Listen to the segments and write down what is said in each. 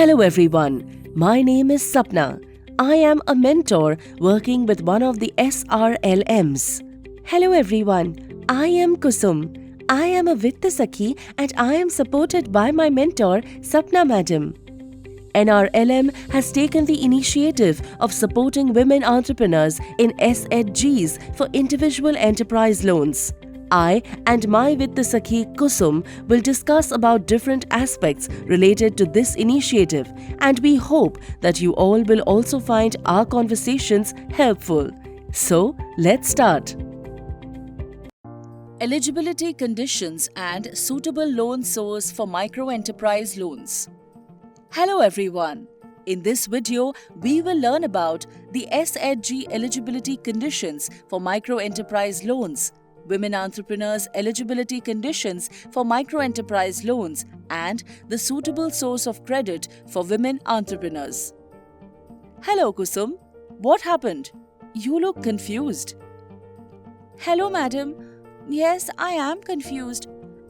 Hello everyone, my name is Sapna. I am a mentor working with one of the SRLMs. Hello everyone, I am Kusum. I am a Vitta Sakhi and I am supported by my mentor Sapna Madam. NRLM has taken the initiative of supporting women entrepreneurs in SHGs for individual enterprise loans. I and my Vitta Sakhi Kusum will discuss about different aspects related to this initiative, and we hope that you all will also find our conversations helpful. So, let's start. Eligibility conditions and suitable loan source for micro-enterprise loans. Hello everyone. In this video, we will learn about the SHG eligibility conditions for micro-enterprise loans, women entrepreneurs' eligibility conditions for micro-enterprise loans, and the suitable source of credit for women entrepreneurs. Hello Kusum. What happened? You look confused. Hello madam. Yes, I am confused.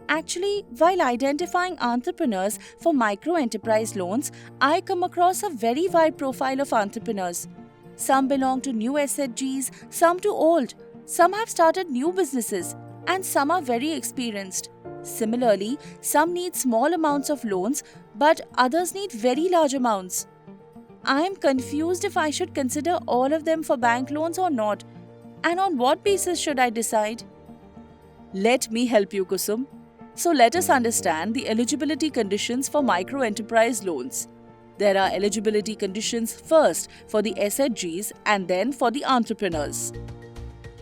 Actually, while identifying entrepreneurs for micro-enterprise loans, I come across a very wide profile of entrepreneurs. Some belong to new SHGs, some to old. Some have started new businesses, and some are very experienced. Similarly, some need small amounts of loans, but others need very large amounts. I am confused if I should consider all of them for bank loans or not, and on what basis should I decide? Let me help you, Kusum. So let us understand the eligibility conditions for micro-enterprise loans. There are eligibility conditions first for the SHGs and then for the entrepreneurs.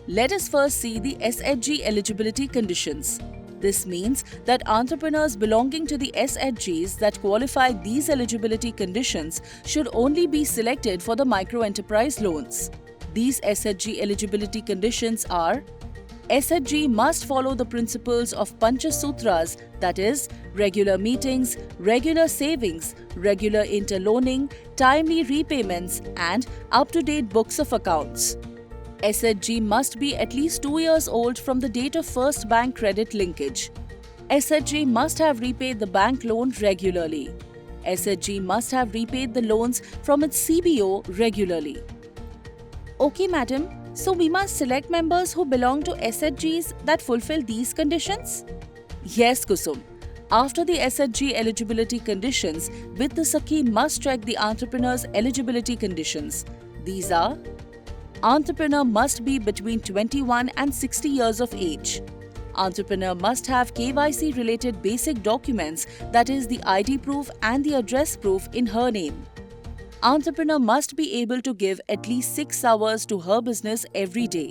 Let us first see the SHG eligibility conditions. This means that entrepreneurs belonging to the SHGs that qualify these eligibility conditions should only be selected for the micro-enterprise loans. These SHG eligibility conditions are: SHG must follow the principles of Panchasutras, that is, regular meetings, regular savings, regular interloaning, timely repayments, and up-to-date books of accounts. SHG must be at least 2 years old from the date of first bank credit linkage. SHG must have repaid the bank loan regularly. SHG must have repaid the loans from its CBO regularly. Okay, madam. So we must select members who belong to SHGs that fulfill these conditions? Yes, Kusum. After the SHG eligibility conditions, Vitta Sakhi must check the entrepreneur's eligibility conditions. These are: entrepreneur must be between 21 and 60 years of age. Entrepreneur must have KYC related basic documents, that is the ID proof and the address proof in her name. Entrepreneur must be able to give at least 6 hours to her business every day.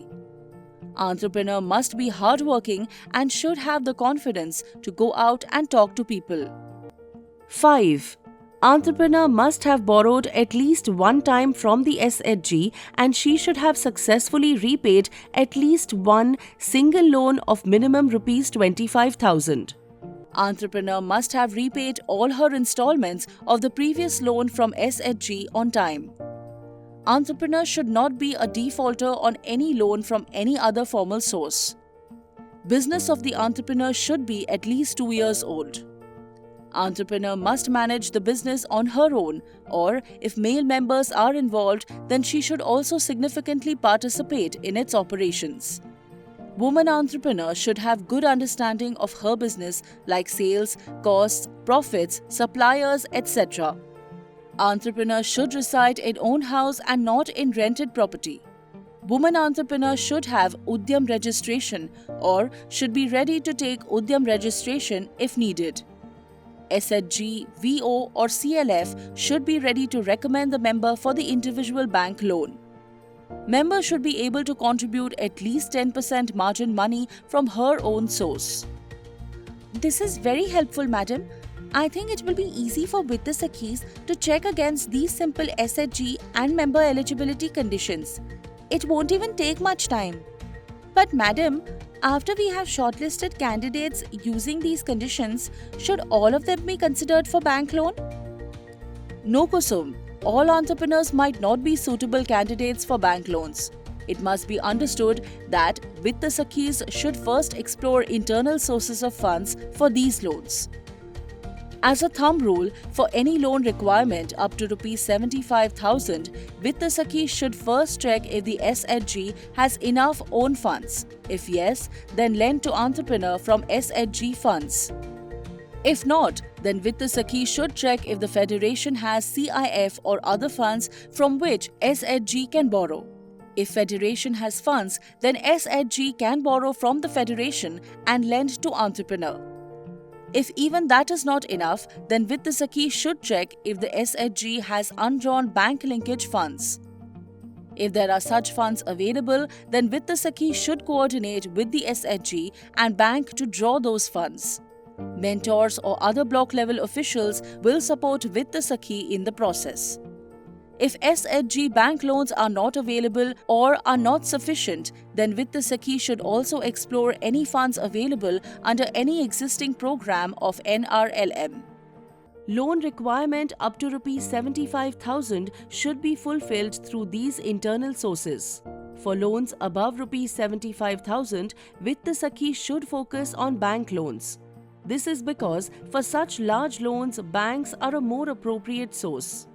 Entrepreneur must be hardworking and should have the confidence to go out and talk to people. 5. Entrepreneur must have borrowed at least one time from the SHG and she should have successfully repaid at least one single loan of minimum Rs 25,000. Entrepreneur must have repaid all her installments of the previous loan from SHG on time. Entrepreneur should not be a defaulter on any loan from any other formal source. Business of the entrepreneur should be at least 2 years old. Entrepreneur must manage the business on her own, or if male members are involved, then she should also significantly participate in its operations. Woman entrepreneur should have good understanding of her business like sales, costs, profits, suppliers, etc. Entrepreneur should reside in own house and not in rented property. Woman entrepreneur should have Udyam registration or should be ready to take Udyam registration if needed. SHG, VO or CLF should be ready to recommend the member for the individual bank loan. Member should be able to contribute at least 10% margin money from her own source. This is very helpful, madam. I think it will be easy for Vitta Sakhis to check against these simple SHG and member eligibility conditions. It won't even take much time. But madam, after we have shortlisted candidates using these conditions, should all of them be considered for bank loan? No, Kusum. All entrepreneurs might not be suitable candidates for bank loans. It must be understood that Vitta Sakhis should first explore internal sources of funds for these loans. As a thumb rule, for any loan requirement up to Rs 75,000, Vitt Sakhi should first check if the SHG has enough own funds. If yes, then lend to entrepreneur from SHG funds. If not, then Vitt Sakhi should check if the federation has CIF or other funds from which SHG can borrow. If federation has funds, then SHG can borrow from the federation and lend to entrepreneur. If even that is not enough, then Vitt Sakhi should check if the SHG has undrawn bank linkage funds. If there are such funds available, then Vitt Sakhi should coordinate with the SHG and bank to draw those funds. Mentors or other block level officials will support Vitt Sakhi in the process. If SHG bank loans are not available or are not sufficient, then Vitt Sakhi should also explore any funds available under any existing program of NRLM. Loan requirement up to Rs 75,000 should be fulfilled through these internal sources. For loans above Rs 75,000, Vitt Sakhi should focus on bank loans. This is because for such large loans, banks are a more appropriate source.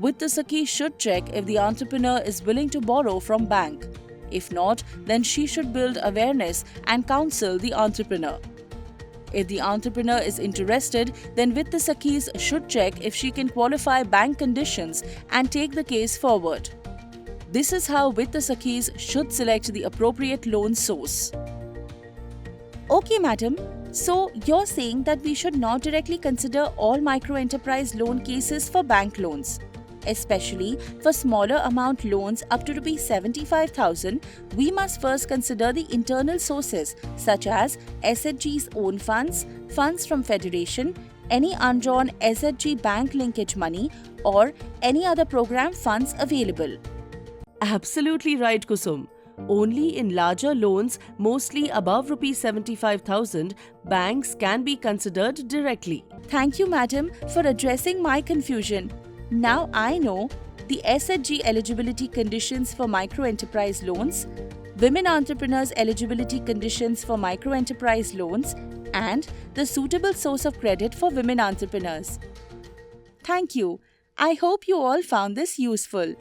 Vitt Sakhi should check if the entrepreneur is willing to borrow from bank. If not, then she should build awareness and counsel the entrepreneur. If the entrepreneur is interested, then Vitt Sakhis should check if she can qualify bank conditions and take the case forward. This is how Vitt Sakhis should select the appropriate loan source. Okay, madam. So, you're saying that we should not directly consider all micro-enterprise loan cases for bank loans. Especially for smaller amount loans up to Rs 75,000, we must first consider the internal sources such as SHG's own funds, funds from federation, any undrawn SHG bank linkage money or any other program funds available. Absolutely right, Kusum. Only in larger loans, mostly above Rs 75,000, banks can be considered directly. Thank you, madam, for addressing my confusion. Now I know the SHG eligibility conditions for micro-enterprise loans, women entrepreneurs eligibility conditions for micro-enterprise loans, and the suitable source of credit for women entrepreneurs. Thank you. I hope you all found this useful.